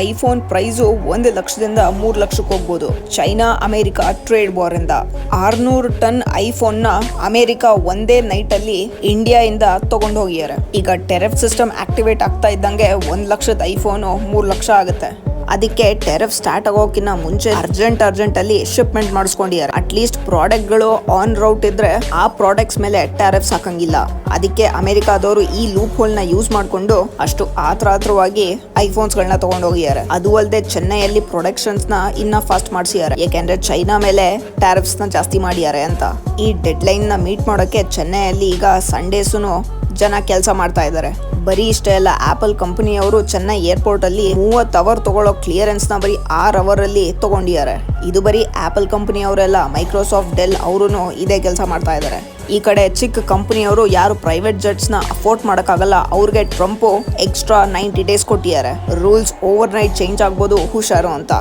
IPhone price 1,00,000ದಿಂದ 3,00,000 ಹೋಗ್ಬೋದು. China America trade war ಇಂದ 600 ton iPhone ನ ಅಮೆರಿಕ ಒಂದೇ ನೈಟ್ ಅಲ್ಲಿ ಇಂಡಿಯಾ ಇಂದ ತಗೊಂಡು ಹೋಗಿದ್ದಾರೆ. ಈಗ ಟೆರಿಫ್ ಸಿಸ್ಟಮ್ ಆಕ್ಟಿವೇಟ್ ಆಗ್ತಾ ಇದ್ದಂಗೆ 1,00,000 ಐಫೋನ್ 3,00,000 ಆಗುತ್ತೆ. ಅದಕ್ಕೆ ಟೆರಿಫ್ ಸ್ಟಾರ್ಟ್ ಆಗೋಕಿನ್ನ ಮುಂಚೆ ಅರ್ಜೆಂಟ್ ಅಲ್ಲಿ ಶಿಪ್ಮೆಂಟ್ ಮಾಡಿಸ್ಕೊಂಡಿದ್ದಾರೆ. ಅಟ್ಲೀಸ್ಟ್ ಪ್ರಾಡಕ್ಟ್ಗಳು ಆನ್ ರೌಟ್ ಇದ್ರೆ ಆ ಪ್ರಾಡಕ್ಟ್ಸ್ ಮೇಲೆ ಟೆರಿಫ್ಸ್ ಹಾಕಂಗಿಲ್ಲ. ಅದಕ್ಕೆ ಅಮೆರಿಕಾದವರು ಈ ಲೂಪ್ ಹೋಲ್ ನ ಯೂಸ್ ಮಾಡ್ಕೊಂಡು ಅಷ್ಟು ಆತ್ರವಾಗಿ ಐಫೋನ್ಸ್ ಗಳನ್ನ ತಗೊಂಡು ಹೋಗಿದ್ದಾರೆ. ಅದು ಅಲ್ಲದೆ ಚೆನ್ನೈಯಲ್ಲಿ ಪ್ರೊಡಕ್ಷನ್ಸ್ ನ ಇನ್ನ ಫಾಸ್ಟ್ ಮಾಡಿಸಿದ್ದಾರೆ, ಯಾಕೆಂದ್ರೆ ಚೈನಾ ಮೇಲೆ ಟೆರಿಫ್ಸ್ ನ ಜಾಸ್ತಿ ಮಾಡಿದ್ದಾರೆ ಅಂತ. ಈ ಡೆಡ್ ಲೈನ್ ನ ಮೀಟ್ ಮಾಡೋಕೆ ಚೆನ್ನೈಯಲ್ಲಿ ಈಗ ಸಂಡೇಸುನು ಜನ ಕೆಲಸ ಮಾಡ್ತಾ ಇದ್ದಾರೆ. ಬರೀ ಇಷ್ಟೇ ಅಲ್ಲ, ಆಪಲ್ ಕಂಪನಿಯವರು ಚೆನ್ನೈ ಏರ್ಪೋರ್ಟ್ ಅಲ್ಲಿ 30 ಅವರ್ ತಗೊಳ್ಳೋ ಕ್ಲಿಯರೆನ್ಸ್ ನ ಬರೀ 6 ಅವರ್ ಅಲ್ಲಿ ತಗೊಂಡಿದ್ದಾರೆ. ಇದು ಬರೀ ಆಪಲ್ ಕಂಪನಿಯವರೆಲ್ಲ, ಮೈಕ್ರೋಸಾಫ್ಟ್, ಡೆಲ್ ಅವರು ಇದೇ ಕೆಲಸ ಮಾಡ್ತಾ ಇದ್ದಾರೆ. ಈ ಕಡೆ ಚಿಕ್ಕ ಕಂಪನಿಯವರು ಯಾರು ಪ್ರೈವೇಟ್ ಜೆಟ್ಸ್ ನ ಅಫೋರ್ಡ್ ಮಾಡಕ್ಕಾಗಲ್ಲ, ಅವ್ರಿಗೆ ಟ್ರಂಪ್ ಎಕ್ಸ್ಟ್ರಾ 90 ಡೇಸ್ ಕೊಟ್ಟಿದ್ದಾರೆ. ರೂಲ್ಸ್ ಓವರ್ ನೈಟ್ ಚೇಂಜ್ ಆಗ್ಬೋದು, ಹುಷಾರು ಅಂತ.